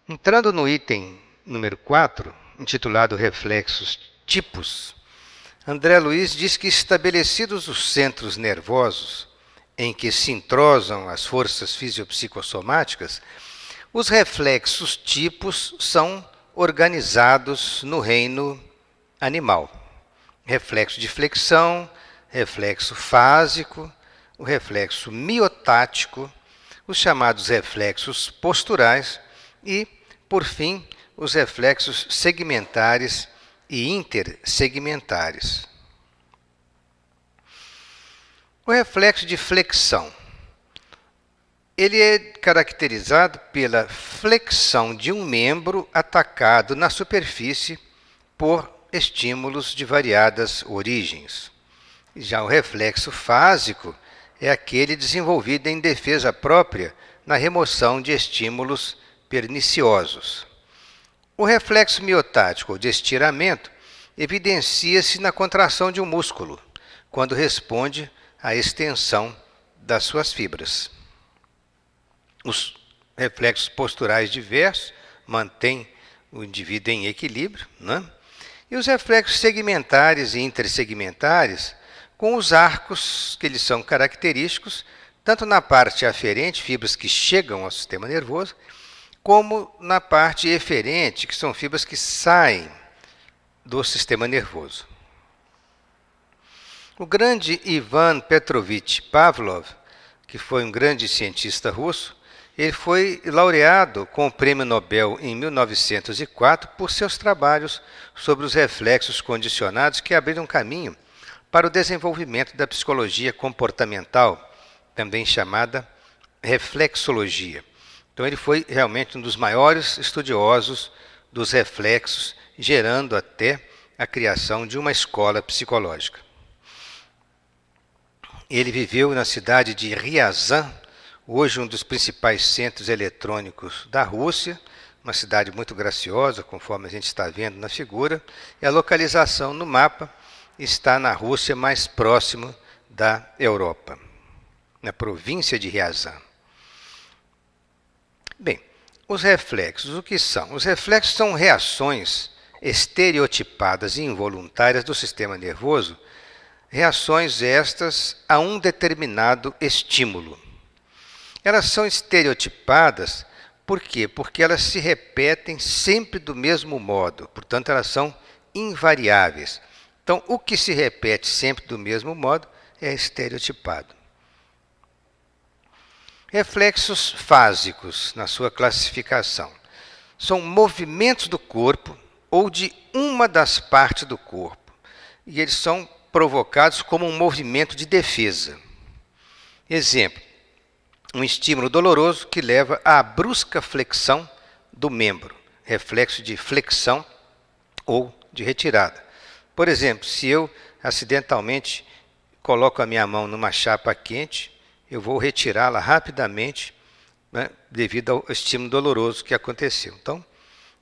Entrando no item número 4, intitulado Reflexos Tipos, André Luiz diz que, estabelecidos os centros nervosos em que se entrosam as forças fisiopsicossomáticas, os reflexos tipos são organizados no reino animal. Reflexo de flexão, reflexo fásico, o reflexo miotático, os chamados reflexos posturais e, por fim, os reflexos segmentares e intersegmentares. O reflexo de flexão. Ele é caracterizado pela flexão de um membro atacado na superfície por estímulos de variadas origens. Já o reflexo fásico é aquele desenvolvido em defesa própria na remoção de estímulos perniciosos. O reflexo miotático, ou de estiramento, evidencia-se na contração de um músculo, quando responde à extensão das suas fibras. Os reflexos posturais diversos mantêm o indivíduo em equilíbrio, né? E os reflexos segmentares e intersegmentares, com os arcos que eles são característicos, tanto na parte aferente, fibras que chegam ao sistema nervoso, como na parte eferente, que são fibras que saem do sistema nervoso. O grande Ivan Petrovich Pavlov, que foi um grande cientista russo, ele foi laureado com o Prêmio Nobel em 1904 por seus trabalhos sobre os reflexos condicionados que abriram caminho para o desenvolvimento da psicologia comportamental, também chamada reflexologia. Então ele foi realmente um dos maiores estudiosos dos reflexos, gerando até a criação de uma escola psicológica. Ele viveu na cidade de Ryazan, hoje um dos principais centros eletrônicos da Rússia, uma cidade muito graciosa, conforme a gente está vendo na figura, e a localização no mapa está na Rússia mais próximo da Europa, na província de Ryazan. Bem, os reflexos, o que são? Os reflexos são reações estereotipadas e involuntárias do sistema nervoso, reações estas a um determinado estímulo. Elas são estereotipadas, por quê? Porque elas se repetem sempre do mesmo modo, portanto elas são invariáveis. Então, o que se repete sempre do mesmo modo é estereotipado. Reflexos fásicos, na sua classificação, são movimentos do corpo ou de uma das partes do corpo, e eles são provocados como um movimento de defesa. Exemplo, um estímulo doloroso que leva à brusca flexão do membro, reflexo de flexão ou de retirada. Por exemplo, se eu acidentalmente coloco a minha mão numa chapa quente, eu vou retirá-la rapidamente, né, devido ao estímulo doloroso que aconteceu. Então,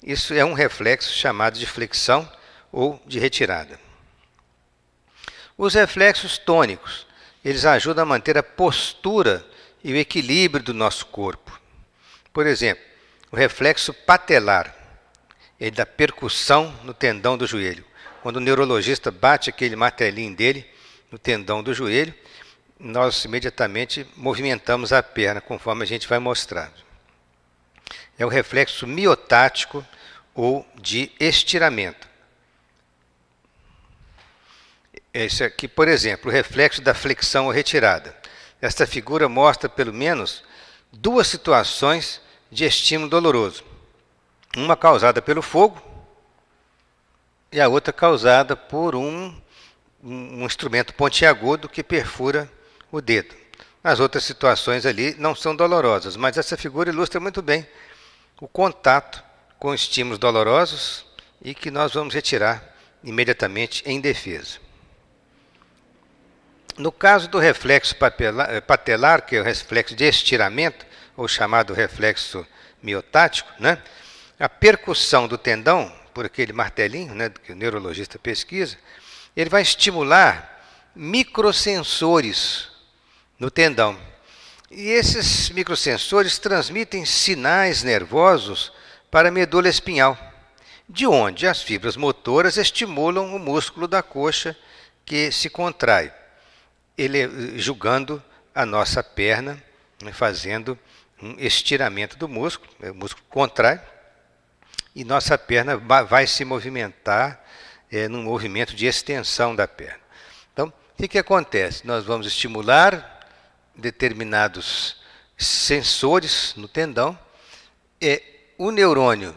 isso é um reflexo chamado de flexão ou de retirada. Os reflexos tônicos, eles ajudam a manter a postura e o equilíbrio do nosso corpo. Por exemplo, o reflexo patelar, ele dá percussão no tendão do joelho. Quando o neurologista bate aquele martelinho dele no tendão do joelho, nós imediatamente movimentamos a perna, conforme a gente vai mostrar. É o reflexo miotático ou de estiramento. Esse aqui, por exemplo, o reflexo da flexão ou retirada. Esta figura mostra pelo menos duas situações de estímulo doloroso. Uma causada pelo fogo e a outra causada por um instrumento pontiagudo que perfura o dedo. As outras situações ali não são dolorosas, mas essa figura ilustra muito bem o contato com estímulos dolorosos e que nós vamos retirar imediatamente em defesa. No caso do reflexo patelar, que é o reflexo de estiramento, ou chamado reflexo miotático, né, a percussão do tendão, por aquele martelinho, né, que o neurologista pesquisa, ele vai estimular microsensores no tendão. E esses microsensores transmitem sinais nervosos para a medula espinhal, de onde as fibras motoras estimulam o músculo da coxa que se contrai, julgando a nossa perna, fazendo um estiramento do músculo, o músculo contrai e nossa perna vai se movimentar num movimento de extensão da perna. Então, o que acontece? Nós vamos estimular determinados sensores no tendão, o neurônio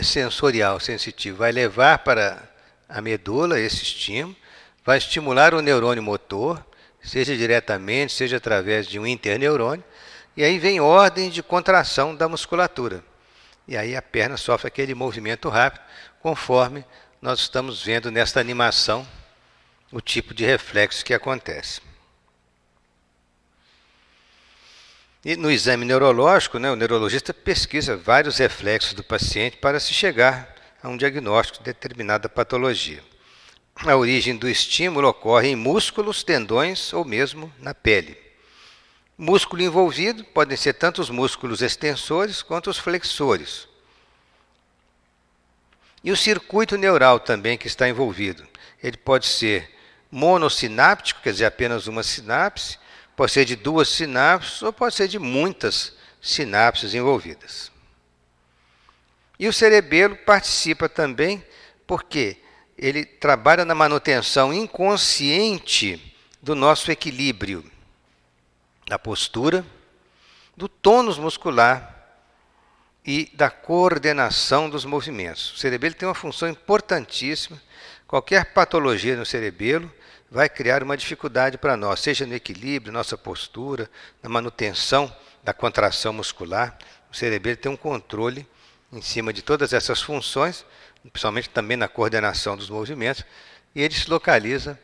sensorial sensitivo vai levar para a medula esse estímulo, vai estimular o neurônio motor, seja diretamente, seja através de um interneurônio, e aí vem ordem de contração da musculatura. E aí a perna sofre aquele movimento rápido, conforme nós estamos vendo nesta animação o tipo de reflexo que acontece. E no exame neurológico, o neurologista pesquisa vários reflexos do paciente para se chegar a um diagnóstico de determinada patologia. A origem do estímulo ocorre em músculos, tendões ou mesmo na pele. Músculo envolvido podem ser tanto os músculos extensores quanto os flexores. E o circuito neural também que está envolvido. Ele pode ser monossináptico, quer dizer, apenas uma sinapse, pode ser de 2 sinapses ou pode ser de muitas sinapses envolvidas. E o cerebelo participa também porque ele trabalha na manutenção inconsciente do nosso equilíbrio, da postura, do tônus muscular e da coordenação dos movimentos. O cerebelo tem uma função importantíssima. Qualquer patologia no cerebelo vai criar uma dificuldade para nós, seja no equilíbrio, nossa postura, na manutenção da contração muscular. O cerebelo tem um controle em cima de todas essas funções, principalmente também na coordenação dos movimentos, e ele se localiza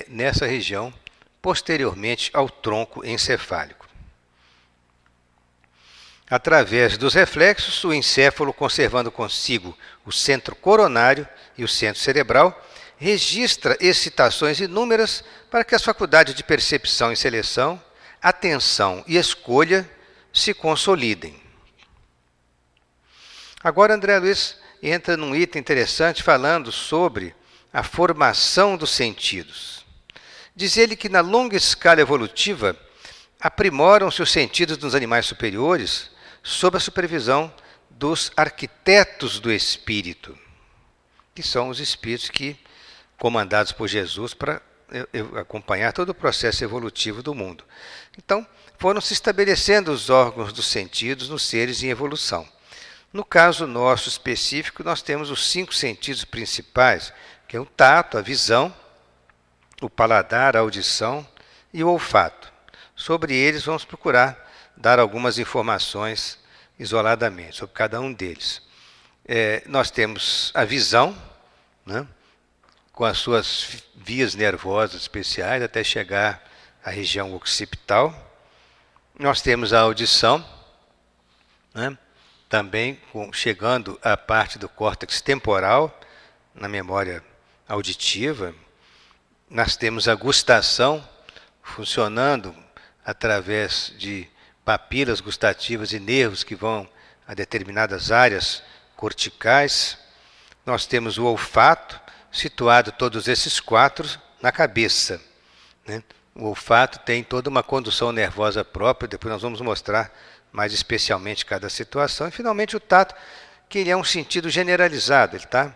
nessa região, posteriormente ao tronco encefálico. Através dos reflexos, o encéfalo, conservando consigo o centro coronário e o centro cerebral, registra excitações inúmeras para que as faculdades de percepção e seleção, atenção e escolha se consolidem. Agora, André Luiz entra num item interessante falando sobre a formação dos sentidos. Diz ele que na longa escala evolutiva aprimoram-se os sentidos dos animais superiores sob a supervisão dos arquitetos do espírito, que são os espíritos que comandados por Jesus para acompanhar todo o processo evolutivo do mundo. Então, foram se estabelecendo os órgãos dos sentidos nos seres em evolução. No caso nosso específico, nós temos os 5 sentidos principais, que é o tato, a visão, o paladar, a audição e o olfato. Sobre eles, vamos procurar dar algumas informações isoladamente, sobre cada um deles. Nós temos a visão, com as suas vias nervosas especiais, até chegar à região occipital. Nós temos a audição, também chegando à parte do córtex temporal, na memória auditiva. Nós temos a gustação, funcionando através de papilas gustativas e nervos que vão a determinadas áreas corticais. Nós temos o olfato, situado todos esses 4 na cabeça. O olfato tem toda uma condução nervosa própria, depois nós vamos mostrar mais especialmente cada situação. E, finalmente, o tato, que ele é um sentido generalizado, ele está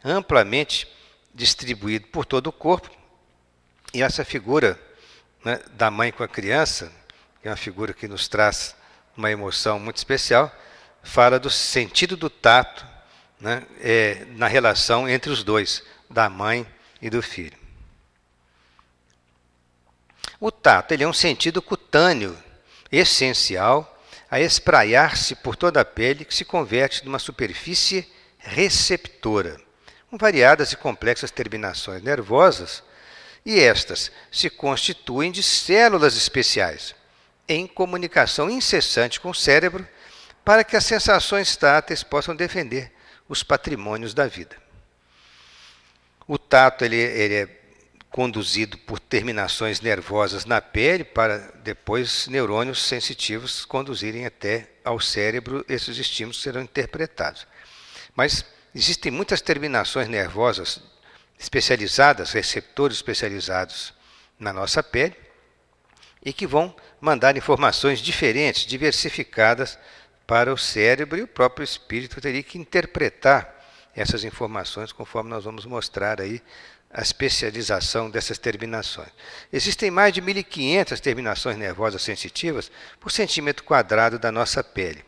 amplamente distribuído por todo o corpo. E essa figura da mãe com a criança, que é uma figura que nos traz uma emoção muito especial, fala do sentido do tato, na relação entre os dois, da mãe e do filho. O tato ele é um sentido cutâneo, essencial, a espraiar-se por toda a pele, que se converte numa superfície receptora, com variadas e complexas terminações nervosas, e estas se constituem de células especiais, em comunicação incessante com o cérebro, para que as sensações táteis possam defender os patrimônios da vida. O tato ele é conduzido por terminações nervosas na pele para depois neurônios sensitivos conduzirem até ao cérebro, esses estímulos serão interpretados. Mas existem muitas terminações nervosas especializadas, receptores especializados na nossa pele, e que vão mandar informações diferentes, diversificadas para o cérebro, e o próprio espírito teria que interpretar essas informações, conforme nós vamos mostrar aí a especialização dessas terminações. Existem mais de 1.500 terminações nervosas sensitivas por centímetro quadrado da nossa pele.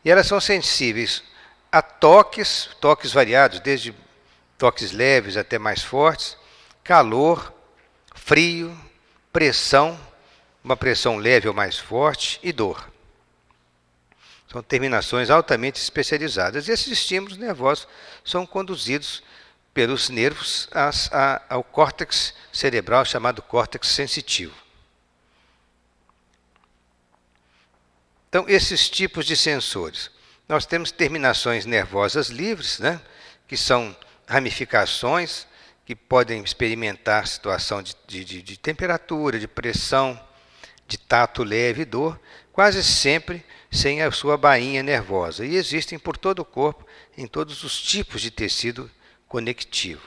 E elas são sensíveis a toques variados, desde toques leves até mais fortes, calor, frio, pressão, uma pressão leve ou mais forte, e dor. São terminações altamente especializadas. E esses estímulos nervosos são conduzidos pelos nervos ao córtex cerebral, chamado córtex sensitivo. Então, esses tipos de sensores. Nós temos terminações nervosas livres, né, que são ramificações que podem experimentar situação de temperatura, de pressão, de tato leve e dor, quase sempre sem a sua bainha nervosa. E existem por todo o corpo, em todos os tipos de tecido conectivo.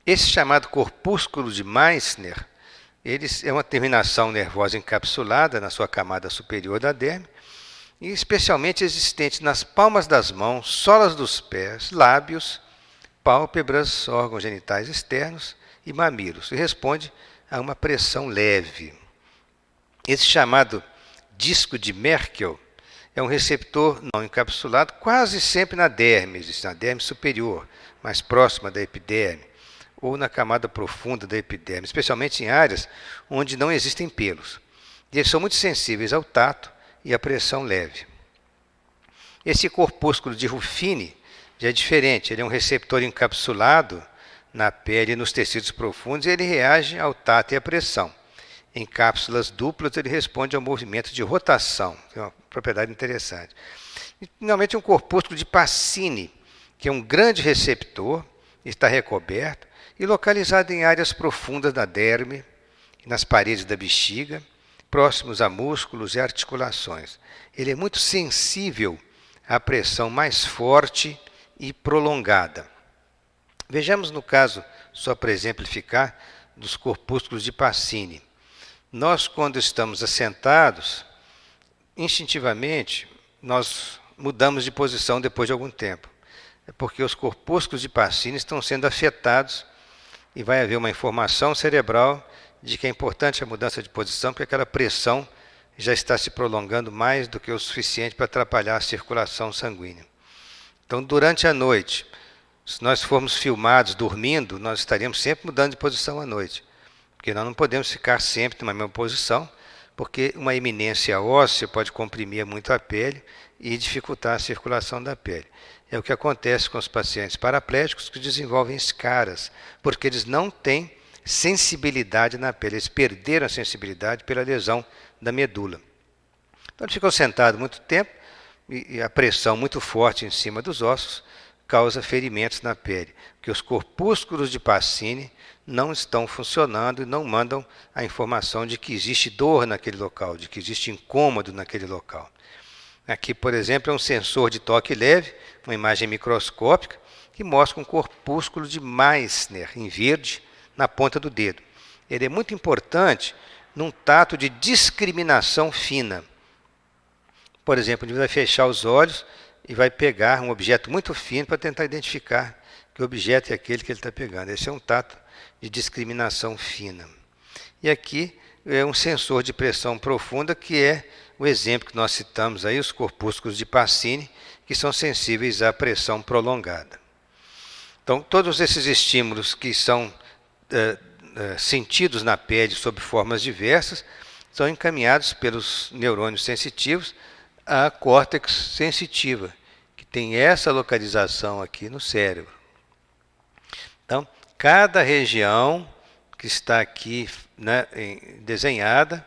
Esse chamado corpúsculo de Meissner, é uma terminação nervosa encapsulada na sua camada superior da derme, e especialmente existente nas palmas das mãos, solas dos pés, lábios, pálpebras, órgãos genitais externos e mamilos, e responde a uma pressão leve. Esse chamado disco de Merkel é um receptor não encapsulado quase sempre na derme superior, mais próxima da epiderme, ou na camada profunda da epiderme, especialmente em áreas onde não existem pelos. E eles são muito sensíveis ao tato e à pressão leve. Esse corpúsculo de Ruffini já é diferente, ele é um receptor encapsulado na pele e nos tecidos profundos, e ele reage ao tato e à pressão. Em cápsulas duplas, ele responde ao movimento de rotação, que é uma propriedade interessante. E, finalmente, um corpúsculo de Pacini, que é um grande receptor, está recoberto e localizado em áreas profundas da derme, nas paredes da bexiga, próximos a músculos e articulações. Ele é muito sensível à pressão mais forte e prolongada. Vejamos no caso, só para exemplificar, dos corpúsculos de Pacini. Nós, quando estamos assentados, instintivamente, nós mudamos de posição depois de algum tempo. É porque os corpúsculos de Pacini estão sendo afetados e vai haver uma informação cerebral de que é importante a mudança de posição, porque aquela pressão já está se prolongando mais do que o suficiente para atrapalhar a circulação sanguínea. Então, durante a noite, se nós formos filmados dormindo, nós estaríamos sempre mudando de posição à noite, porque nós não podemos ficar sempre na mesma posição, porque uma eminência óssea pode comprimir muito a pele e dificultar a circulação da pele. É o que acontece com os pacientes paraplégicos que desenvolvem escaras, porque eles não têm sensibilidade na pele, eles perderam a sensibilidade pela lesão da medula. Então, eles ficam sentados muito tempo e a pressão muito forte em cima dos ossos causa ferimentos na pele, porque os corpúsculos de Pacini não estão funcionando e não mandam a informação de que existe dor naquele local, de que existe incômodo naquele local. Aqui, por exemplo, é um sensor de toque leve, uma imagem microscópica, que mostra um corpúsculo de Meissner, em verde, na ponta do dedo. Ele é muito importante num tato de discriminação fina. Por exemplo, ele vai fechar os olhos e vai pegar um objeto muito fino para tentar identificar que objeto é aquele que ele está pegando. Esse é um tato de discriminação fina. E aqui é um sensor de pressão profunda, que é o exemplo que nós citamos aí, os corpúsculos de Pacini, que são sensíveis à pressão prolongada. Então, todos esses estímulos que são sentidos na pele sob formas diversas são encaminhados pelos neurônios sensitivos à córtex sensitiva, que tem essa localização aqui no cérebro. Então, cada região que está aqui, né, desenhada,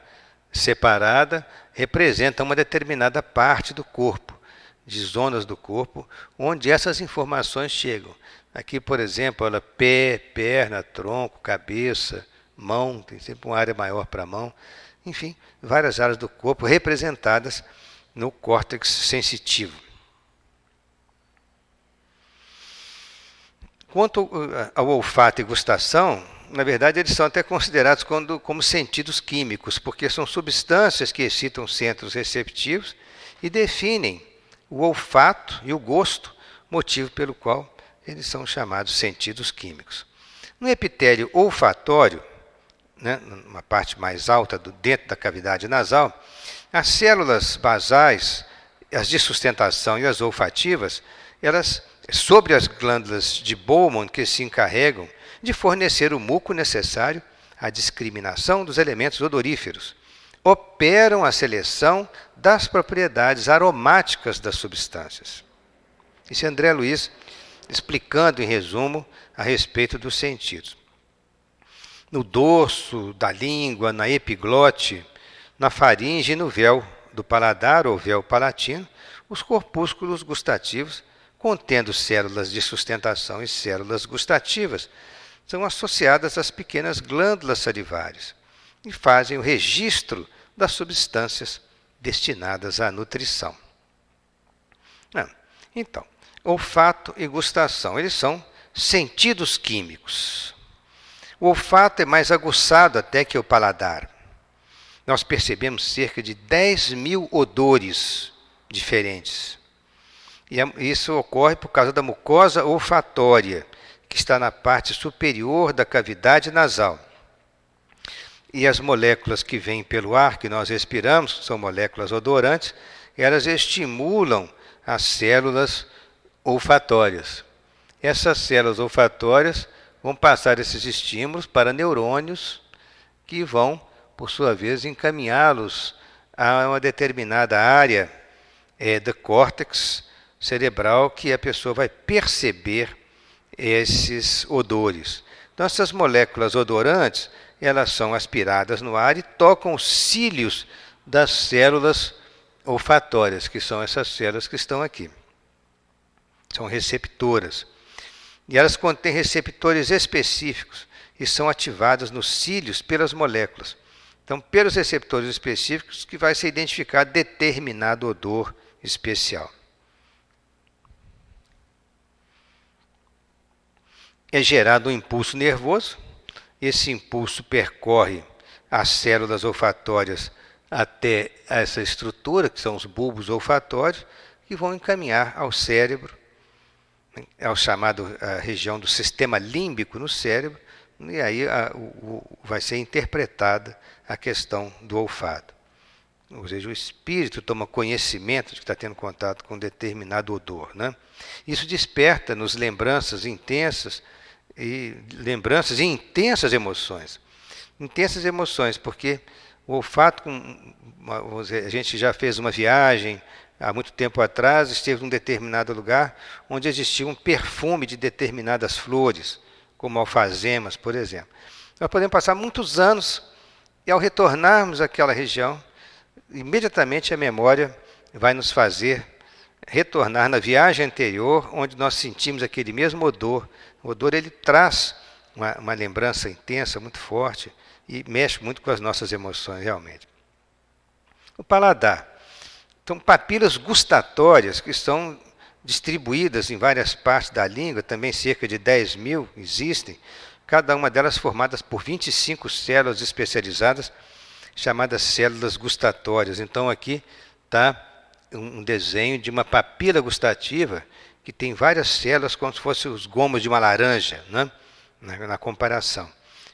separada, representa uma determinada parte do corpo, de zonas do corpo, onde essas informações chegam. Aqui, por exemplo, olha, pé, perna, tronco, cabeça, mão, tem sempre uma área maior para a mão. Enfim, várias áreas do corpo representadas no córtex sensitivo. Quanto ao olfato e gustação, na verdade, eles são até considerados como sentidos químicos, porque são substâncias que excitam centros receptivos e definem o olfato e o gosto, motivo pelo qual eles são chamados sentidos químicos. No epitélio olfatório, né, numa parte mais alta dentro da cavidade nasal, as células basais, as de sustentação e as olfativas, elas, sobre as glândulas de Bowman, que se encarregam de fornecer o muco necessário à discriminação dos elementos odoríferos, operam a seleção das propriedades aromáticas das substâncias. Isso é André Luiz explicando em resumo a respeito dos sentidos. No dorso da língua, na epiglote, na faringe e no véu do paladar ou véu palatino, os corpúsculos gustativos, contendo células de sustentação e células gustativas, são associadas às pequenas glândulas salivares e fazem o registro das substâncias destinadas à nutrição. Então, olfato e gustação, eles são sentidos químicos. O olfato é mais aguçado até que o paladar. Nós percebemos cerca de 10.000 odores diferentes. E isso ocorre por causa da mucosa olfatória, que está na parte superior da cavidade nasal. E as moléculas que vêm pelo ar, que nós respiramos, são moléculas odorantes, elas estimulam as células olfatórias. Essas células olfatórias vão passar esses estímulos para neurônios que vão, por sua vez, encaminhá-los a uma determinada área do córtex cerebral que a pessoa vai perceber esses odores. Então, essas moléculas odorantes, elas são aspiradas no ar e tocam os cílios das células olfatórias, que são essas células que estão aqui. São receptoras. E elas contêm receptores específicos e são ativadas nos cílios pelas moléculas. Então, pelos receptores específicos que vai ser identificado determinado odor especial. É gerado um impulso nervoso. Esse impulso percorre as células olfatórias até essa estrutura, que são os bulbos olfatórios, que vão encaminhar ao cérebro, ao chamado a região do sistema límbico no cérebro, e aí vai ser interpretada a questão do olfato. Ou seja, o espírito toma conhecimento de que está tendo contato com um determinado odor, né? Isso desperta nos lembranças intensas e intensas emoções. Intensas emoções, porque o olfato, a gente já fez uma viagem há muito tempo atrás, esteve num determinado lugar onde existia um perfume de determinadas flores, como alfazemas, por exemplo. Nós podemos passar muitos anos e, ao retornarmos àquela região, imediatamente a memória vai nos fazer retornar na viagem anterior, onde nós sentimos aquele mesmo odor. O odor ele traz uma lembrança intensa, muito forte, e mexe muito com as nossas emoções, realmente. O paladar. Então, papilas gustatórias que estão distribuídas em várias partes da língua, também cerca de 10.000 existem, cada uma delas formadas por 25 células especializadas, chamadas células gustatórias. Então, aqui está um desenho de uma papila gustativa que tem várias células, como se fossem os gomos de uma laranja, né? na comparação.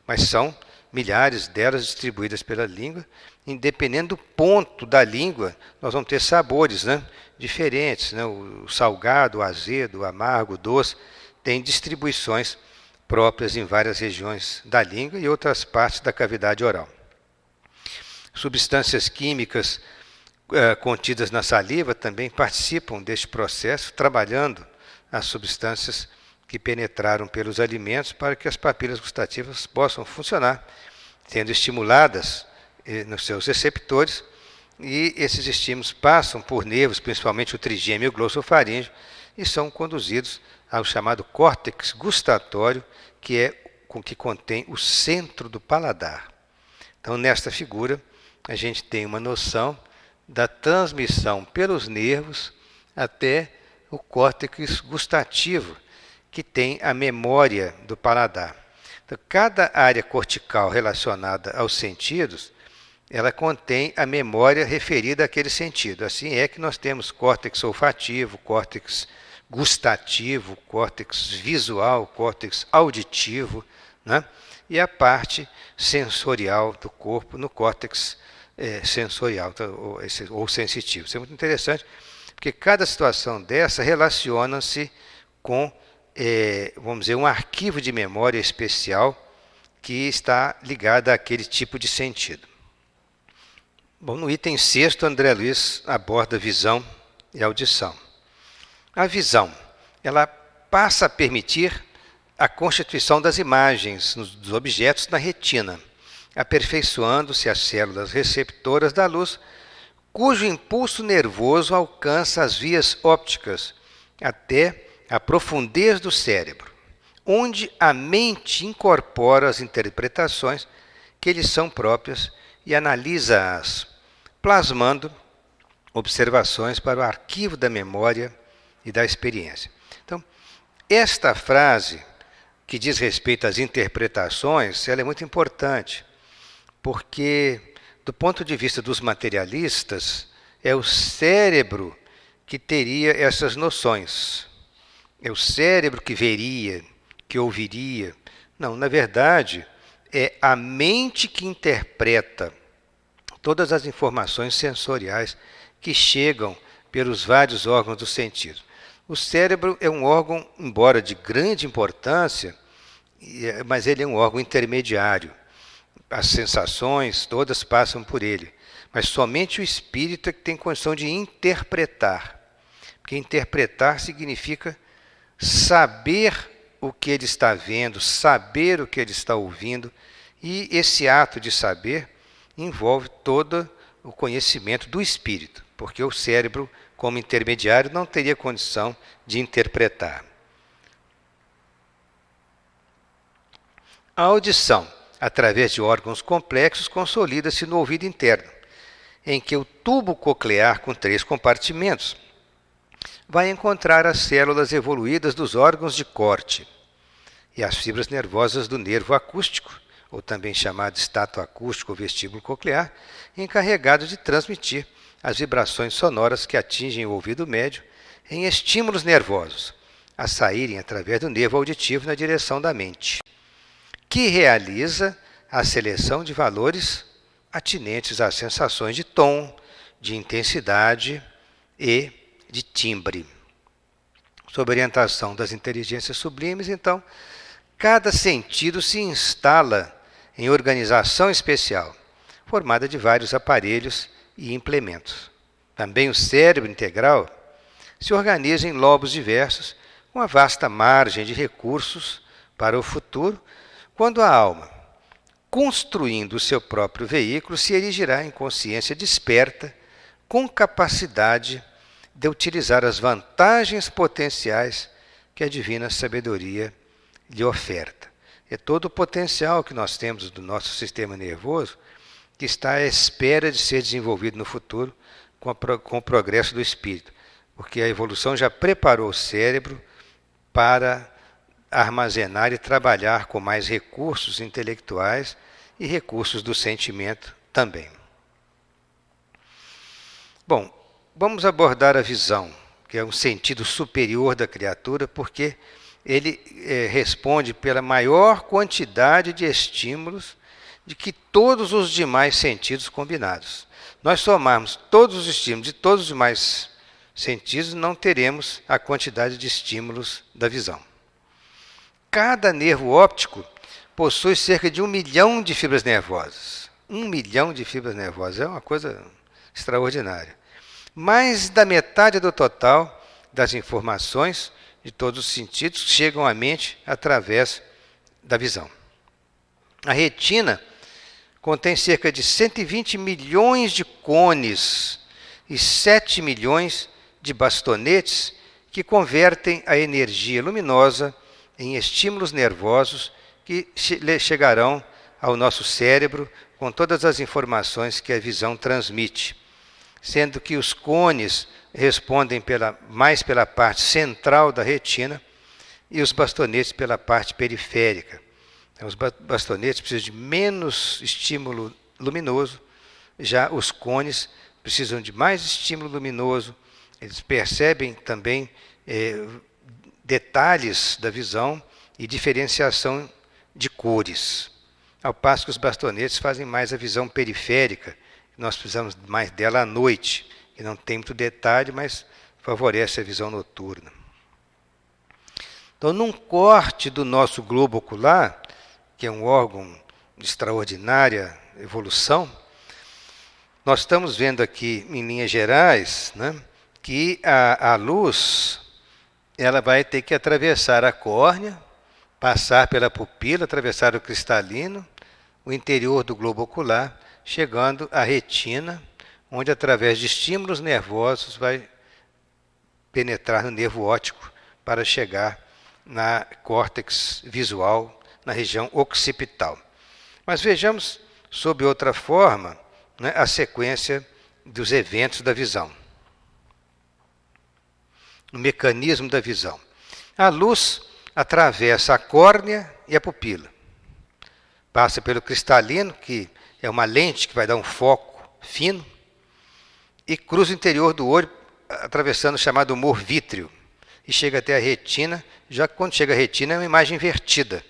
Mas são milhares delas distribuídas pela língua. Dependendo do ponto da língua, nós vamos ter sabores, né? diferentes. Né? O salgado, o azedo, o amargo, o doce, tem distribuições próprias em várias regiões da língua e outras partes da cavidade oral. Substâncias químicas contidas na saliva também participam deste processo, trabalhando as substâncias que penetraram pelos alimentos para que as papilas gustativas possam funcionar, sendo estimuladas nos seus receptores, e esses estímulos passam por nervos, principalmente o trigêmeo e o glossofaríngeo, e são conduzidos ao chamado córtex gustatório, que é o que contém o centro do paladar. Então, nesta figura, a gente tem uma noção da transmissão pelos nervos até o córtex gustativo, que tem a memória do paladar. Então, cada área cortical relacionada aos sentidos, ela contém a memória referida àquele sentido. Assim é que nós temos córtex olfativo, córtex gustativo, córtex visual, córtex auditivo, né? E a parte sensorial do corpo no córtex sensorial ou sensitivo. Isso é muito interessante, porque cada situação dessa relaciona-se com, vamos dizer, um arquivo de memória especial que está ligado àquele tipo de sentido. Bom, no item 6º, André Luiz aborda visão e audição. A visão, ela passa a permitir a constituição das imagens dos objetos na retina, aperfeiçoando-se as células receptoras da luz, cujo impulso nervoso alcança as vias ópticas até a profundez do cérebro, onde a mente incorpora as interpretações que lhes são próprias e analisa-as, plasmando observações para o arquivo da memória e da experiência. Então, esta frase, que diz respeito às interpretações, ela é muito importante, porque, do ponto de vista dos materialistas, é o cérebro que teria essas noções. É o cérebro que veria, que ouviria. Não, na verdade, é a mente que interpreta todas as informações sensoriais que chegam pelos vários órgãos do sentido. O cérebro é um órgão, embora de grande importância, mas ele é um órgão intermediário. As sensações todas passam por ele, mas somente o espírito é que tem condição de interpretar. Porque interpretar significa saber o que ele está vendo, saber o que ele está ouvindo, e esse ato de saber envolve todo o conhecimento do espírito, porque o cérebro, como intermediário, não teria condição de interpretar. A audição, através de órgãos complexos, consolida-se no ouvido interno, em que o tubo coclear, com 3 compartimentos, vai encontrar as células evoluídas dos órgãos de corte e as fibras nervosas do nervo acústico, ou também chamado estato acústico ou vestíbulo coclear, encarregado de transmitir as vibrações sonoras que atingem o ouvido médio em estímulos nervosos, a saírem através do nervo auditivo na direção da mente, que realiza a seleção de valores atinentes às sensações de tom, de intensidade e de timbre. Sob orientação das inteligências sublimes, então, cada sentido se instala em organização especial, formada de vários aparelhos e implementos. Também o cérebro integral se organiza em lobos diversos, com uma vasta margem de recursos para o futuro, quando a alma, construindo o seu próprio veículo, se erigirá em consciência desperta, com capacidade de utilizar as vantagens potenciais que a divina sabedoria lhe oferta. É todo o potencial que nós temos do nosso sistema nervoso que está à espera de ser desenvolvido no futuro com o progresso do espírito, porque a evolução já preparou o cérebro para armazenar e trabalhar com mais recursos intelectuais e recursos do sentimento também. Bom, vamos abordar a visão, que é um sentido superior da criatura, porque ele responde pela maior quantidade de estímulos de que todos os demais sentidos combinados. Nós somarmos todos os estímulos de todos os demais sentidos, não teremos a quantidade de estímulos da visão. Cada nervo óptico possui cerca de 1 milhão de fibras nervosas. 1 milhão de fibras nervosas é uma coisa extraordinária. Mais da metade do total das informações de todos os sentidos chegam à mente através da visão. A retina contém cerca de 120 milhões de cones e 7 milhões de bastonetes que convertem a energia luminosa em estímulos nervosos que chegarão ao nosso cérebro com todas as informações que a visão transmite, sendo que os cones respondem mais pela parte central da retina e os bastonetes pela parte periférica. Então, os bastonetes precisam de menos estímulo luminoso, já os cones precisam de mais estímulo luminoso, eles percebem também detalhes da visão e diferenciação de cores, ao passo que os bastonetes fazem mais a visão periférica, nós precisamos mais dela à noite, que não tem muito detalhe, mas favorece a visão noturna. Então, num corte do nosso globo ocular, que é um órgão de extraordinária evolução, nós estamos vendo aqui, em linhas gerais, né, que a luz ela vai ter que atravessar a córnea, passar pela pupila, atravessar o cristalino, o interior do globo ocular, chegando à retina, onde, através de estímulos nervosos, vai penetrar no nervo óptico para chegar na córtex visual, na região occipital. Mas vejamos, sob outra forma, né, a sequência dos eventos da visão. O mecanismo da visão. A luz atravessa a córnea e a pupila. Passa pelo cristalino, que é uma lente que vai dar um foco fino, e cruza o interior do olho, atravessando o chamado humor vítreo, e chega até a retina. Já que quando chega à retina é uma imagem invertida,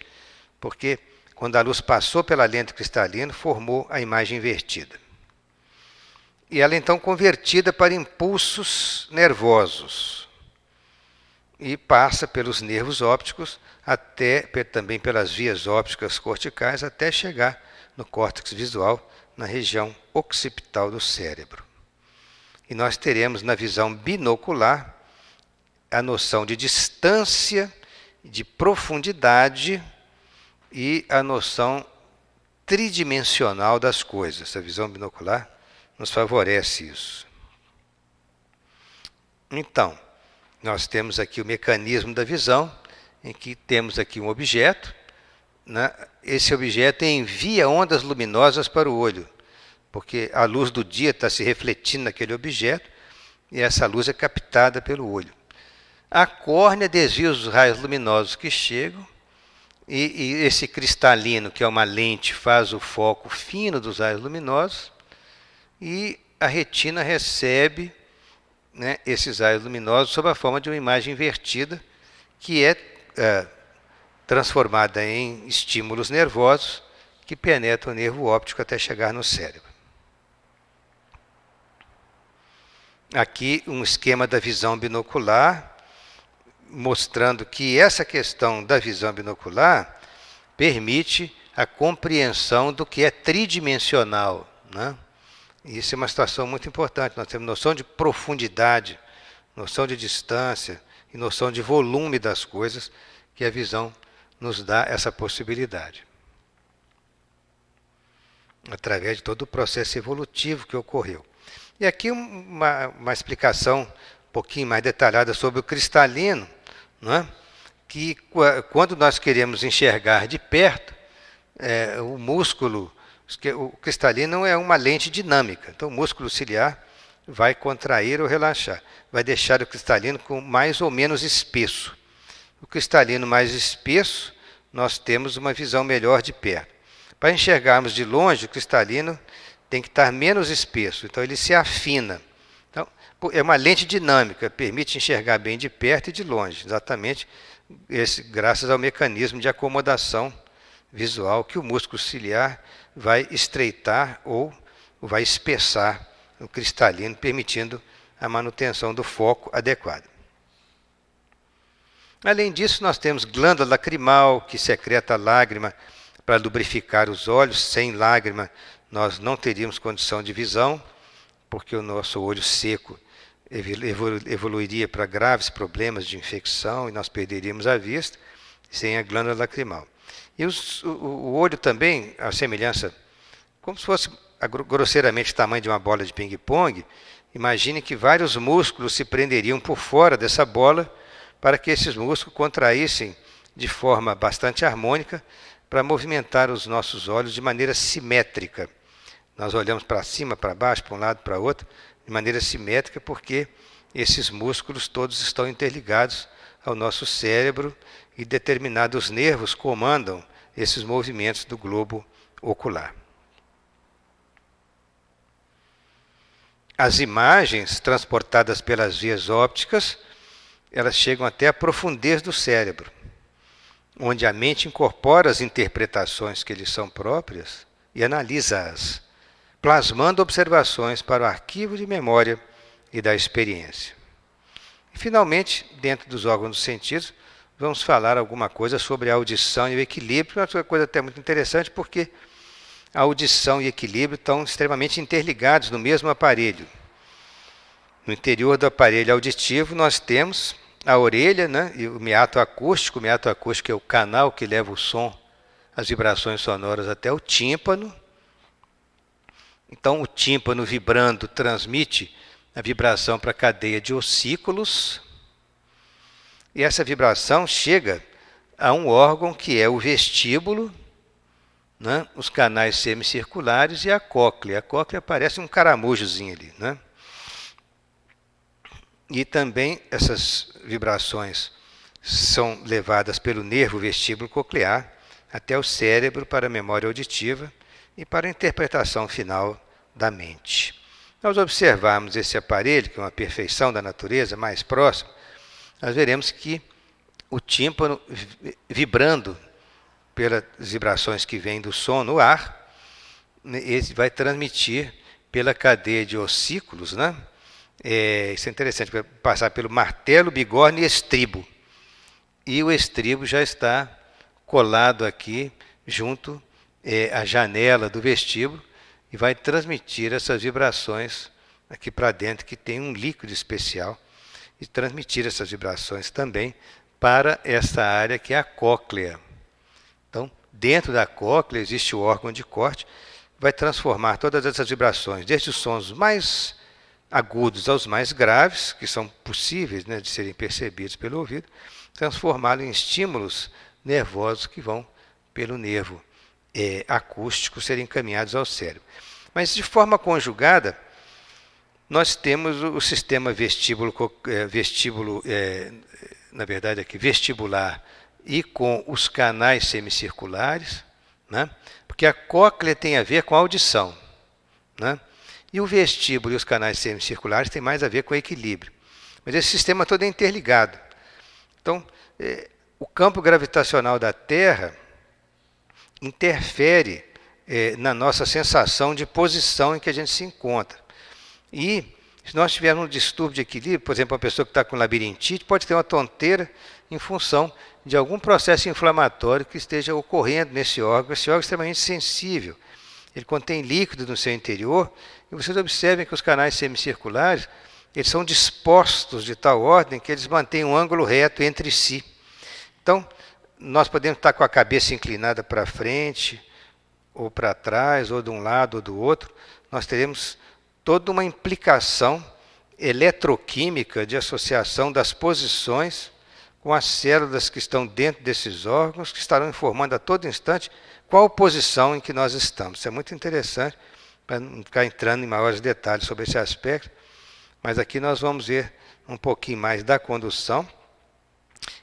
porque quando a luz passou pela lente cristalina, formou a imagem invertida. E ela é então convertida para impulsos nervosos, e passa pelos nervos ópticos, também pelas vias ópticas corticais, até chegar no córtex visual, na região occipital do cérebro. E nós teremos na visão binocular a noção de distância, de profundidade e a noção tridimensional das coisas. A visão binocular nos favorece isso. Então, nós temos aqui o mecanismo da visão, em que temos aqui um objeto, né? Esse objeto envia ondas luminosas para o olho, porque a luz do dia está se refletindo naquele objeto e essa luz é captada pelo olho. A córnea desvia os raios luminosos que chegam e esse cristalino, que é uma lente, faz o foco fino dos raios luminosos e a retina recebe, né, esses raios luminosos sob a forma de uma imagem invertida, que é transformada em estímulos nervosos que penetram o nervo óptico até chegar no cérebro. Aqui um esquema da visão binocular, mostrando que essa questão da visão binocular permite a compreensão do que é tridimensional, né? Isso é uma situação muito importante. Nós temos noção de profundidade, noção de distância e noção de volume das coisas, que a visão nos dá essa possibilidade, através de todo o processo evolutivo que ocorreu. E aqui uma explicação um pouquinho mais detalhada sobre o cristalino, não é? Que quando nós queremos enxergar de perto, o músculo, o cristalino é uma lente dinâmica, então o músculo ciliar vai contrair ou relaxar, vai deixar o cristalino com mais ou menos espesso. O cristalino mais espesso, nós temos uma visão melhor de perto. Para enxergarmos de longe, o cristalino tem que estar menos espesso, então ele se afina. Então, é uma lente dinâmica, permite enxergar bem de perto e de longe, exatamente graças ao mecanismo de acomodação visual que o músculo ciliar vai estreitar ou vai espessar o cristalino, permitindo a manutenção do foco adequado. Além disso, nós temos glândula lacrimal, que secreta lágrima para lubrificar os olhos. Sem lágrima, nós não teríamos condição de visão, porque o nosso olho seco evoluiria para graves problemas de infecção e nós perderíamos a vista sem a glândula lacrimal. E o olho também, a semelhança, como se fosse grosseiramente o tamanho de uma bola de ping-pong, Imagine que vários músculos se prenderiam por fora dessa bola para que esses músculos contraíssem de forma bastante harmônica para movimentar os nossos olhos de maneira simétrica. Nós olhamos para cima, para baixo, para um lado, para outro, de maneira simétrica, porque esses músculos todos estão interligados ao nosso cérebro e determinados nervos comandam esses movimentos do globo ocular. As imagens transportadas pelas vias ópticas, elas chegam até a profundez do cérebro, onde a mente incorpora as interpretações que lhes são próprias e analisa-as, plasmando observações para o arquivo de memória e da experiência. E, finalmente, dentro dos órgãos dos sentidos, vamos falar alguma coisa sobre a audição e o equilíbrio, uma coisa até muito interessante, porque a audição e equilíbrio estão extremamente interligados no mesmo aparelho. No interior do aparelho auditivo nós temos a orelha, né, e o meato acústico. O meato acústico é o canal que leva o som, as vibrações sonoras até o tímpano. Então o tímpano vibrando transmite a vibração para a cadeia de ossículos. E essa vibração chega a um órgão que é o vestíbulo, né, os canais semicirculares e a cóclea. A cóclea parece um caramujozinho ali, né? E também essas vibrações são levadas pelo nervo vestíbulo coclear até o cérebro para a memória auditiva e para a interpretação final da mente. Nós observarmos esse aparelho, que é uma perfeição da natureza, mais próximo, nós veremos que o tímpano vibrando pelas vibrações que vêm do som no ar, ele vai transmitir pela cadeia de ossículos, né? Isso é interessante, vai passar pelo martelo, bigorna e estribo. E o estribo já está colado aqui, junto à janela do vestíbulo, e vai transmitir essas vibrações aqui para dentro, que tem um líquido especial, e transmitir essas vibrações também para essa área que é a cóclea. Então, dentro da cóclea existe o órgão de corte, que vai transformar todas essas vibrações, desde os sons mais agudos aos mais graves, que são possíveis, né, de serem percebidos pelo ouvido, transformá-lo em estímulos nervosos que vão pelo nervo acústico serem encaminhados ao cérebro. Mas de forma conjugada, nós temos o sistema vestibular e com os canais semicirculares, né, porque a cóclea tem a ver com a audição, né? E o vestíbulo e os canais semicirculares têm mais a ver com o equilíbrio. Mas esse sistema todo é interligado. Então, o campo gravitacional da Terra interfere na nossa sensação de posição em que a gente se encontra. E, se nós tivermos um distúrbio de equilíbrio, por exemplo, uma pessoa que está com labirintite pode ter uma tonteira em função de algum processo inflamatório que esteja ocorrendo nesse órgão. Esse órgão é extremamente sensível. Ele contém líquido no seu interior, e vocês observem que os canais semicirculares, eles são dispostos de tal ordem que eles mantêm um ângulo reto entre si. Então, nós podemos estar com a cabeça inclinada para frente, ou para trás, ou de um lado ou do outro. Nós teremos toda uma implicação eletroquímica de associação das posições com as células que estão dentro desses órgãos, que estarão informando a todo instante qual posição em que nós estamos. Isso é muito interessante, para não ficar entrando em maiores detalhes sobre esse aspecto, mas aqui nós vamos ver um pouquinho mais da condução,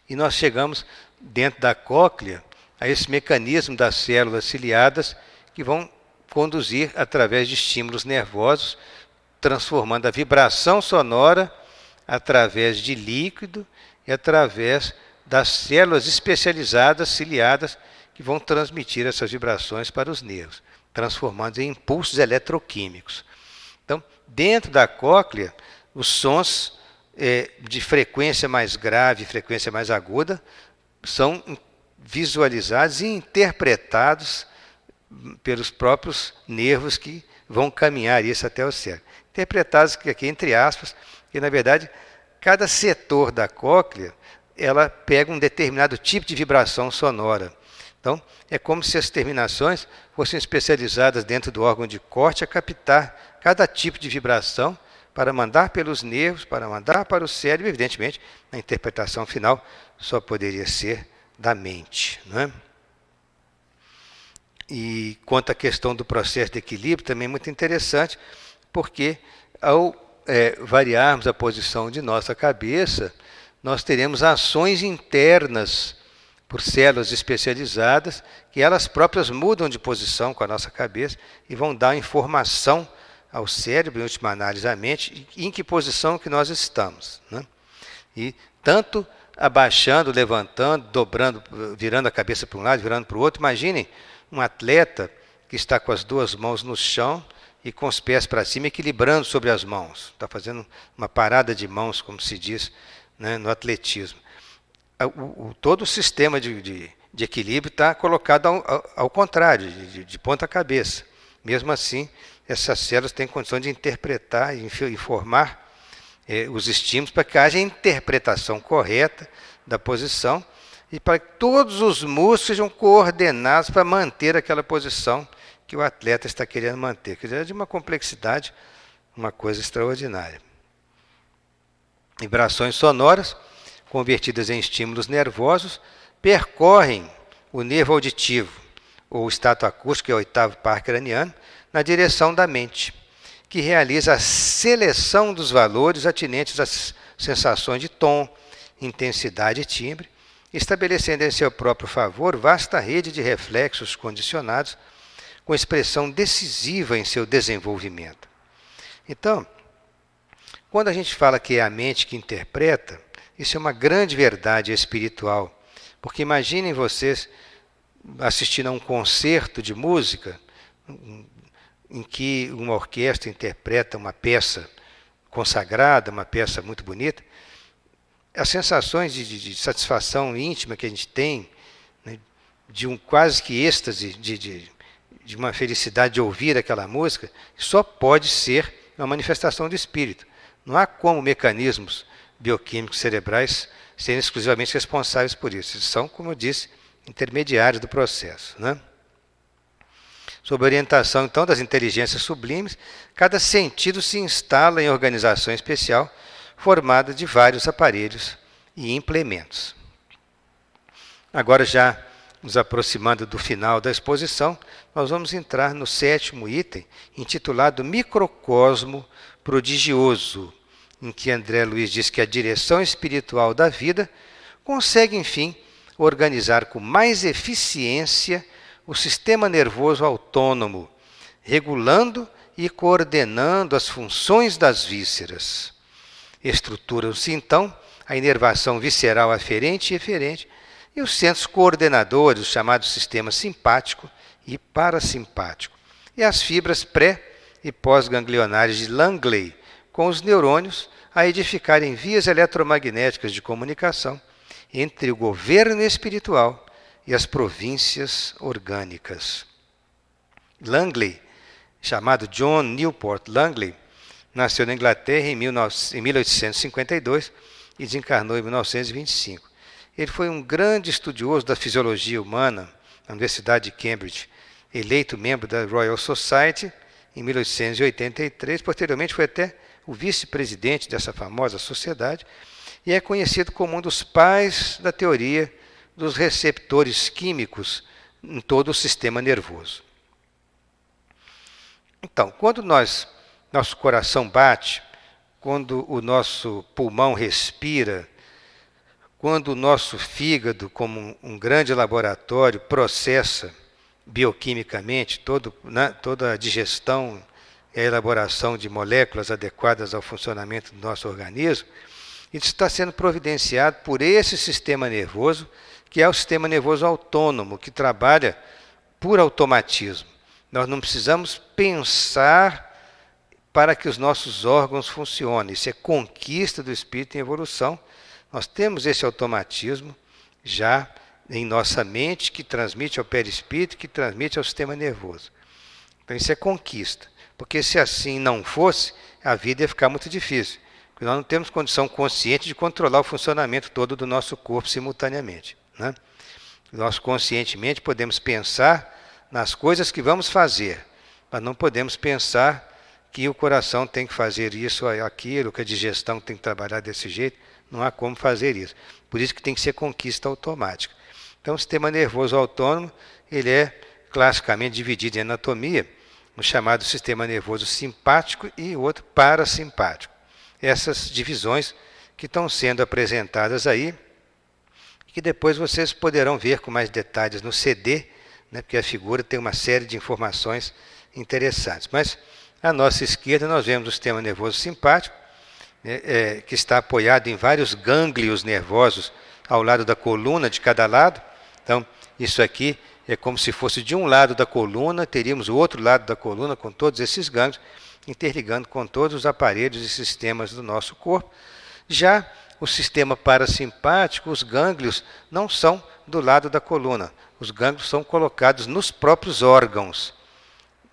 e nós chegamos dentro da cóclea a esse mecanismo das células ciliadas que vão conduzir através de estímulos nervosos, transformando a vibração sonora através de líquido e através das células especializadas ciliadas que vão transmitir essas vibrações para os nervos, transformando em impulsos eletroquímicos. Então, dentro da cóclea, os sons de frequência mais grave e frequência mais aguda são visualizados e interpretados pelos próprios nervos que vão caminhar isso até o cérebro. Interpretados aqui entre aspas, que na verdade cada setor da cóclea ela pega um determinado tipo de vibração sonora. Então, é como se as terminações fossem especializadas dentro do órgão de corte a captar cada tipo de vibração para mandar pelos nervos, para mandar para o cérebro, evidentemente, a interpretação final só poderia ser da mente, não é? E quanto à questão do processo de equilíbrio, também é muito interessante, porque ao variarmos a posição de nossa cabeça, nós teremos ações internas por células especializadas, que elas próprias mudam de posição com a nossa cabeça e vão dar informação ao cérebro, em última análise à mente, em que posição que nós estamos, né? E tanto abaixando, levantando, dobrando, virando a cabeça para um lado, virando para o outro. Imaginem um atleta que está com as duas mãos no chão e com os pés para cima, equilibrando sobre as mãos. Está fazendo uma parada de mãos, como se diz, né, no atletismo. Todo o sistema de equilíbrio está colocado ao contrário, de ponta cabeça. Mesmo assim, essas células têm condição de interpretar e informar os estímulos para que haja a interpretação correta da posição e para que todos os músculos sejam coordenados para manter aquela posição que o atleta está querendo manter. Quer dizer, é de uma complexidade, uma coisa extraordinária. Vibrações sonoras, convertidas em estímulos nervosos, percorrem o nervo auditivo, ou estato acústico, que é o oitavo par craniano, na direção da mente, que realiza a seleção dos valores atinentes às sensações de tom, intensidade e timbre, estabelecendo em seu próprio favor vasta rede de reflexos condicionados, com expressão decisiva em seu desenvolvimento. Então, quando a gente fala que é a mente que interpreta, isso é uma grande verdade espiritual, porque imaginem vocês assistindo a um concerto de música em que uma orquestra interpreta uma peça consagrada, uma peça muito bonita. As sensações de satisfação íntima que a gente tem, né, de um quase que êxtase, de uma felicidade de ouvir aquela música, só pode ser uma manifestação do espírito. Não há como mecanismos bioquímicos cerebrais serem exclusivamente responsáveis por isso. Eles são, como eu disse, intermediários do processo, né? Sob a orientação, então, das inteligências sublimes, cada sentido se instala em organização especial, formada de vários aparelhos e implementos. Agora, já nos aproximando do final da exposição, nós vamos entrar no sétimo item, intitulado Microcosmo Prodigioso, em que André Luiz diz que a direção espiritual da vida consegue, enfim, organizar com mais eficiência o sistema nervoso autônomo, regulando e coordenando as funções das vísceras. Estruturam-se, então, a inervação visceral aferente e eferente e os centros coordenadores, os chamados sistemas simpático e parasimpático, e as fibras pré- e pós-ganglionares de Langley, com os neurônios a edificarem vias eletromagnéticas de comunicação entre o governo espiritual e as províncias orgânicas. Langley, chamado John Newport Langley, nasceu na Inglaterra em 1852 e desencarnou em 1925. Ele foi um grande estudioso da fisiologia humana na Universidade de Cambridge, eleito membro da Royal Society em 1883, posteriormente foi até o vice-presidente dessa famosa sociedade e é conhecido como um dos pais da teoria dos receptores químicos em todo o sistema nervoso. Então, quando nosso coração bate, quando o nosso pulmão respira, quando o nosso fígado, como um grande laboratório, processa bioquimicamente toda a digestão e a elaboração de moléculas adequadas ao funcionamento do nosso organismo, isso está sendo providenciado por esse sistema nervoso, que é o sistema nervoso autônomo, que trabalha por automatismo. Nós não precisamos pensar para que os nossos órgãos funcionem. Isso é conquista do espírito em evolução. Nós temos esse automatismo já em nossa mente, que transmite ao perispírito, que transmite ao sistema nervoso. Então isso é conquista. Porque se assim não fosse, a vida ia ficar muito difícil. Porque nós não temos condição consciente de controlar o funcionamento todo do nosso corpo simultaneamente, né? Nós conscientemente podemos pensar nas coisas que vamos fazer, mas não podemos pensar que o coração tem que fazer isso, aquilo, que a digestão tem que trabalhar desse jeito. Não há como fazer isso. Por isso que tem que ser conquista automática. Então, o sistema nervoso autônomo, ele é classicamente dividido em anatomia, no chamado sistema nervoso simpático e o outro parasimpático. Essas divisões que estão sendo apresentadas aí, que depois vocês poderão ver com mais detalhes no CD, né, porque a figura tem uma série de informações interessantes. Mas, à nossa esquerda, nós vemos o sistema nervoso simpático, que está apoiado em vários gânglios nervosos ao lado da coluna de cada lado. Então, isso aqui é como se fosse de um lado da coluna, teríamos o outro lado da coluna com todos esses gânglios, interligando com todos os aparelhos e sistemas do nosso corpo. Já o sistema parasimpático, os gânglios não são do lado da coluna. Os gânglios são colocados nos próprios órgãos.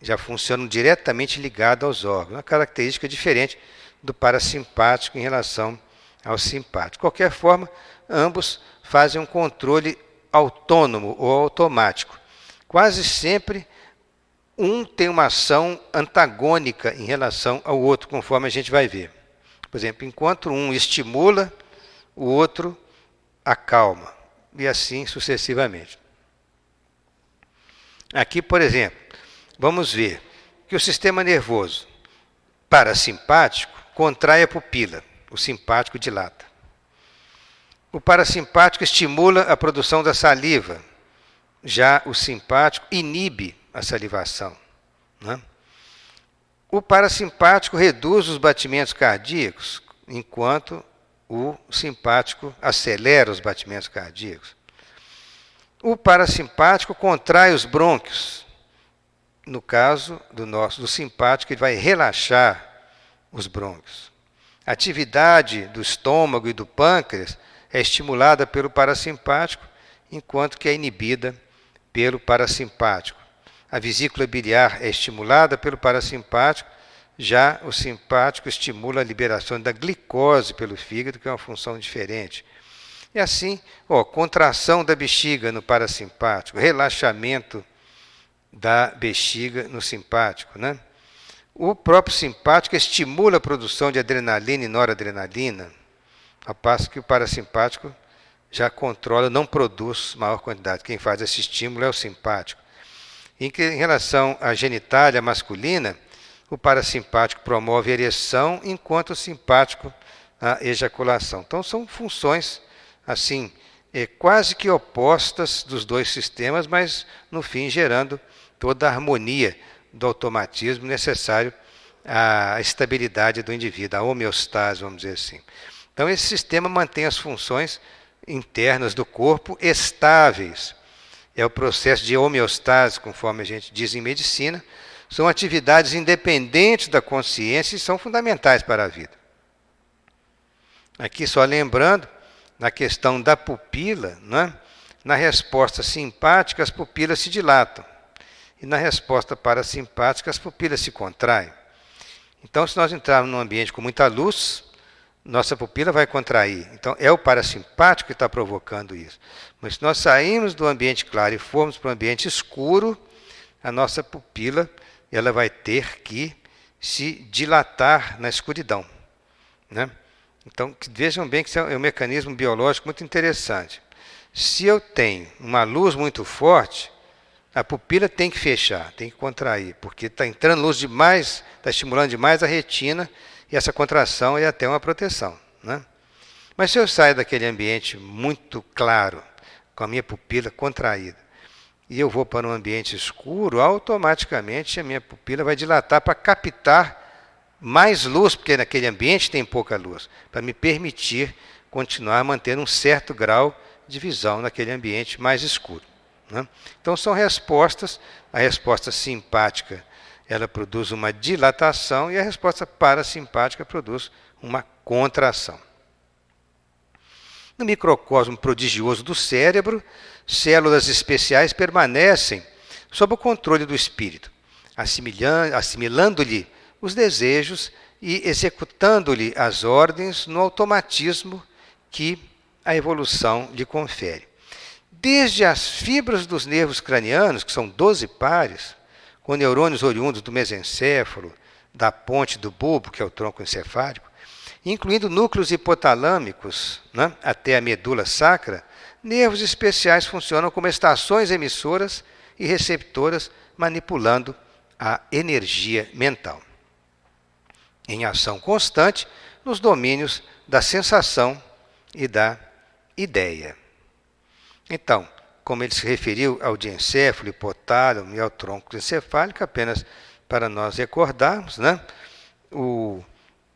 Já funcionam diretamente ligados aos órgãos. Uma característica diferente do parasimpático em relação ao simpático. De qualquer forma, ambos fazem um controle autônomo ou automático. Quase sempre um tem uma ação antagônica em relação ao outro, conforme a gente vai ver. Por exemplo, enquanto um estimula, o outro acalma, e assim sucessivamente. Aqui, por exemplo, vamos ver que o sistema nervoso parasimpático contrai a pupila, o simpático dilata. O parasimpático estimula a produção da saliva, já o simpático inibe a salivação, né? O parasimpático reduz os batimentos cardíacos, enquanto o simpático acelera os batimentos cardíacos. O parasimpático contrai os brônquios. No caso do simpático, ele vai relaxar os brônquios. A atividade do estômago e do pâncreas é estimulada pelo parasimpático, enquanto que é inibida pelo parasimpático. A vesícula biliar é estimulada pelo parasimpático, já o simpático estimula a liberação da glicose pelo fígado, que é uma função diferente. E assim, contração da bexiga no parasimpático, relaxamento da bexiga no simpático, né? O próprio simpático estimula a produção de adrenalina e noradrenalina, ao passo que o parasimpático já controla, não produz maior quantidade. Quem faz esse estímulo é o simpático. Em relação à genitália masculina, o parasimpático promove a ereção, enquanto o simpático a ejaculação. Então, são funções assim quase que opostas dos dois sistemas, mas no fim gerando toda a harmonia do automatismo necessário à estabilidade do indivíduo, a homeostase, vamos dizer assim. Então, esse sistema mantém as funções internas do corpo estáveis. É o processo de homeostase, conforme a gente diz em medicina. São atividades independentes da consciência e são fundamentais para a vida. Aqui, só lembrando, na questão da pupila, né? Na resposta simpática, as pupilas se dilatam. E na resposta parasimpática, as pupilas se contraem. Então, se nós entrarmos num ambiente com muita luz, nossa pupila vai contrair. Então, é o parasimpático que está provocando isso. Mas se nós sairmos do ambiente claro e formos para o ambiente escuro, a nossa pupila ela vai ter que se dilatar na escuridão, né? Então, vejam bem que isso é um mecanismo biológico muito interessante. Se eu tenho uma luz muito forte, a pupila tem que fechar, tem que contrair, porque está entrando luz demais, está estimulando demais a retina, e essa contração é até uma proteção, né? Mas se eu saio daquele ambiente muito claro, com a minha pupila contraída, e eu vou para um ambiente escuro, automaticamente a minha pupila vai dilatar para captar mais luz, porque naquele ambiente tem pouca luz, para me permitir continuar mantendo um certo grau de visão naquele ambiente mais escuro, né? Então são respostas. A resposta simpática ela produz uma dilatação e a resposta parasimpática produz uma contração. No microcosmo prodigioso do cérebro, células especiais permanecem sob o controle do espírito, assimilando-lhe os desejos e executando-lhe as ordens no automatismo que a evolução lhe confere. Desde as fibras dos nervos cranianos, que são 12 pares, com neurônios oriundos do mesencéfalo, da ponte do bulbo, que é o tronco encefálico, incluindo núcleos hipotalâmicos, né, até a medula sacra, nervos especiais funcionam como estações emissoras e receptoras, manipulando a energia mental, em ação constante nos domínios da sensação e da ideia. Então, como ele se referiu ao diencéfalo, hipotálamo e ao tronco encefálico, apenas para nós recordarmos, né? O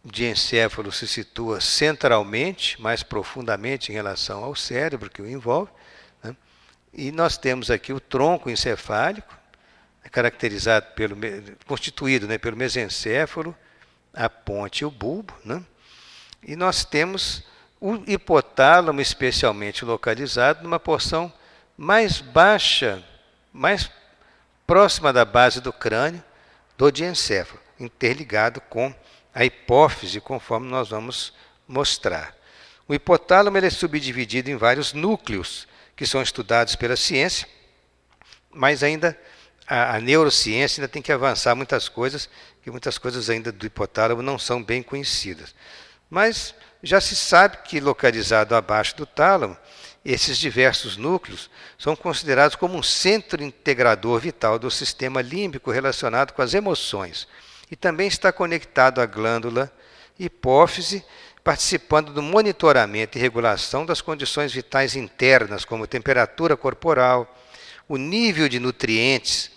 diencéfalo se situa centralmente, mais profundamente em relação ao cérebro que o envolve, né? E nós temos aqui o tronco encefálico, caracterizado constituído, né, pelo mesencéfalo, a ponte e o bulbo, né? E nós temos o hipotálamo especialmente localizado numa porção mais baixa, mais próxima da base do crânio do diencéfalo, interligado com a hipófise, conforme nós vamos mostrar. O hipotálamo ele é subdividido em vários núcleos que são estudados pela ciência, mas ainda a neurociência ainda tem que avançar muitas coisas, que muitas coisas ainda do hipotálamo não são bem conhecidas. Mas já se sabe que, localizado abaixo do tálamo, esses diversos núcleos são considerados como um centro integrador vital do sistema límbico relacionado com as emoções e também está conectado à glândula hipófise, participando do monitoramento e regulação das condições vitais internas, como temperatura corporal, o nível de nutrientes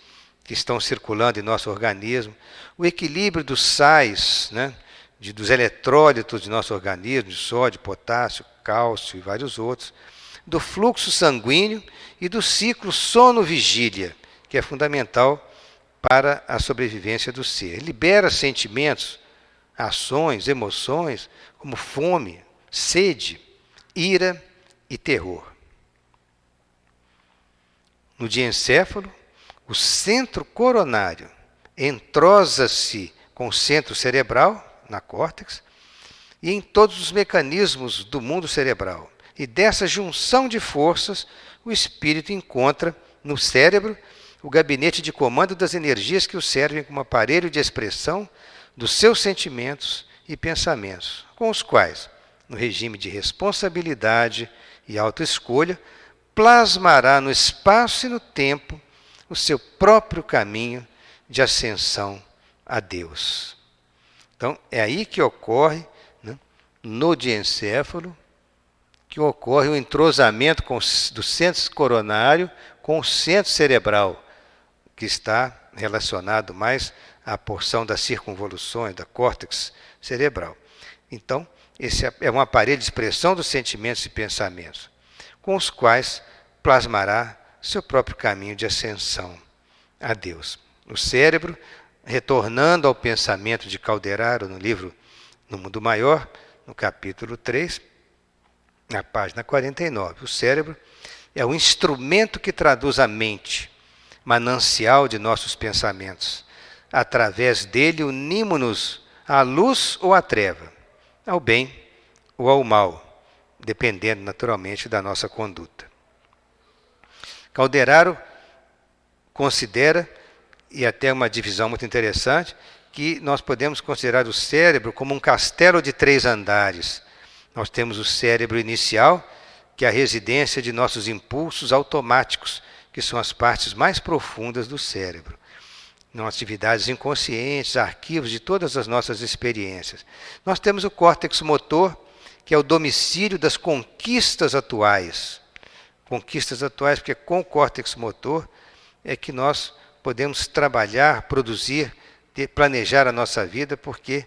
que estão circulando em nosso organismo, o equilíbrio dos sais, né, dos eletrólitos de nosso organismo, de sódio, potássio, cálcio e vários outros, do fluxo sanguíneo e do ciclo sono-vigília, que é fundamental para a sobrevivência do ser. Libera sentimentos, ações, emoções, como fome, sede, ira e terror. No diencéfalo, o centro coronário entrosa-se com o centro cerebral, na córtex, e em todos os mecanismos do mundo cerebral. E dessa junção de forças, o espírito encontra no cérebro o gabinete de comando das energias que o servem como aparelho de expressão dos seus sentimentos e pensamentos, com os quais, no regime de responsabilidade e autoescolha, plasmará no espaço e no tempo o seu próprio caminho de ascensão a Deus. Então, é aí que ocorre, né, no diencéfalo, que ocorre o entrosamento do centro coronário com o centro cerebral, que está relacionado mais à porção das circunvoluções, da córtex cerebral. Então, esse é um aparelho de expressão dos sentimentos e pensamentos, com os quais plasmará seu próprio caminho de ascensão a Deus. O cérebro, retornando ao pensamento de Calderaro no livro No Mundo Maior, no capítulo 3, na página 49, o cérebro é o instrumento que traduz a mente, manancial de nossos pensamentos. Através dele unimos-nos à luz ou à treva, ao bem ou ao mal, dependendo naturalmente da nossa conduta. Calderaro considera, e até uma divisão muito interessante, que nós podemos considerar o cérebro como um castelo de 3 andares. Nós temos o cérebro inicial, que é a residência de nossos impulsos automáticos, que são as partes mais profundas do cérebro. Nossas atividades inconscientes, arquivos de todas as nossas experiências. Nós temos o córtex motor, que é o domicílio das conquistas atuais. Conquistas atuais, porque com o córtex motor é que nós podemos trabalhar, produzir, planejar a nossa vida, porque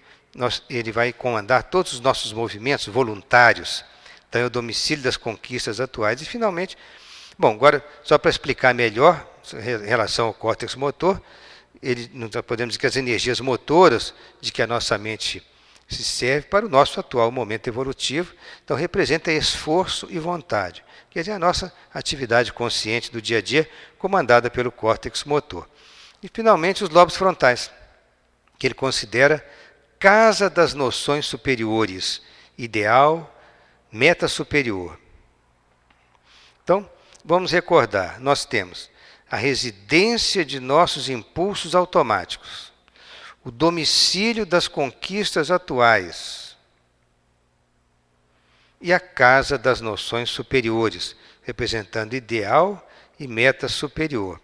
ele vai comandar todos os nossos movimentos voluntários. Então é o domicílio das conquistas atuais. E finalmente, bom, agora só para explicar melhor em relação ao córtex motor, nós podemos dizer que as energias motoras de que a nossa mente se serve para o nosso atual momento evolutivo, então representa esforço e vontade, quer dizer, a nossa atividade consciente do dia a dia, comandada pelo córtex motor. E finalmente os lobos frontais, que ele considera casa das noções superiores, ideal, meta superior. Então, vamos recordar, nós temos a residência de nossos impulsos automáticos, o domicílio das conquistas atuais e a casa das noções superiores, representando ideal e meta superior.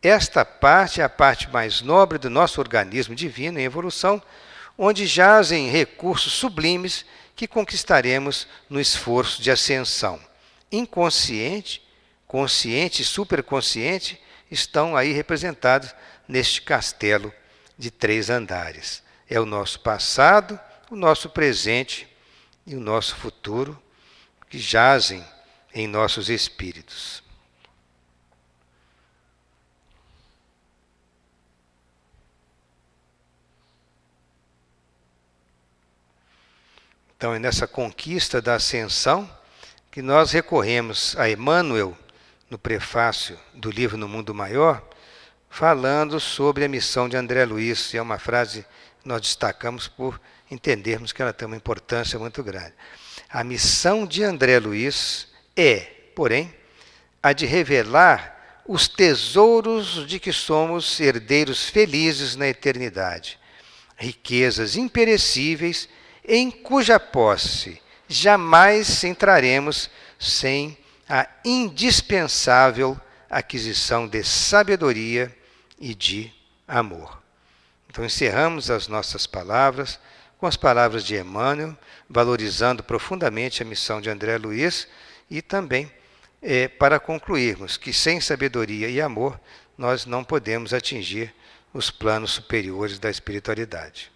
Esta parte é a parte mais nobre do nosso organismo divino em evolução, onde jazem recursos sublimes que conquistaremos no esforço de ascensão. Inconsciente, consciente e superconsciente estão aí representados neste castelo de 3 andares. É o nosso passado, o nosso presente e o nosso futuro que jazem em nossos espíritos. Então, é nessa conquista da ascensão que nós recorremos a Emmanuel, no prefácio do livro No Mundo Maior, falando sobre a missão de André Luiz. E é uma frase que nós destacamos por entendermos que ela tem uma importância muito grande. A missão de André Luiz é, porém, a de revelar os tesouros de que somos herdeiros felizes na eternidade, riquezas imperecíveis em cuja posse jamais entraremos sem a indispensável aquisição de sabedoria e de amor. Então encerramos as nossas palavras com as palavras de Emmanuel, valorizando profundamente a missão de André Luiz e também para concluirmos que sem sabedoria e amor nós não podemos atingir os planos superiores da espiritualidade.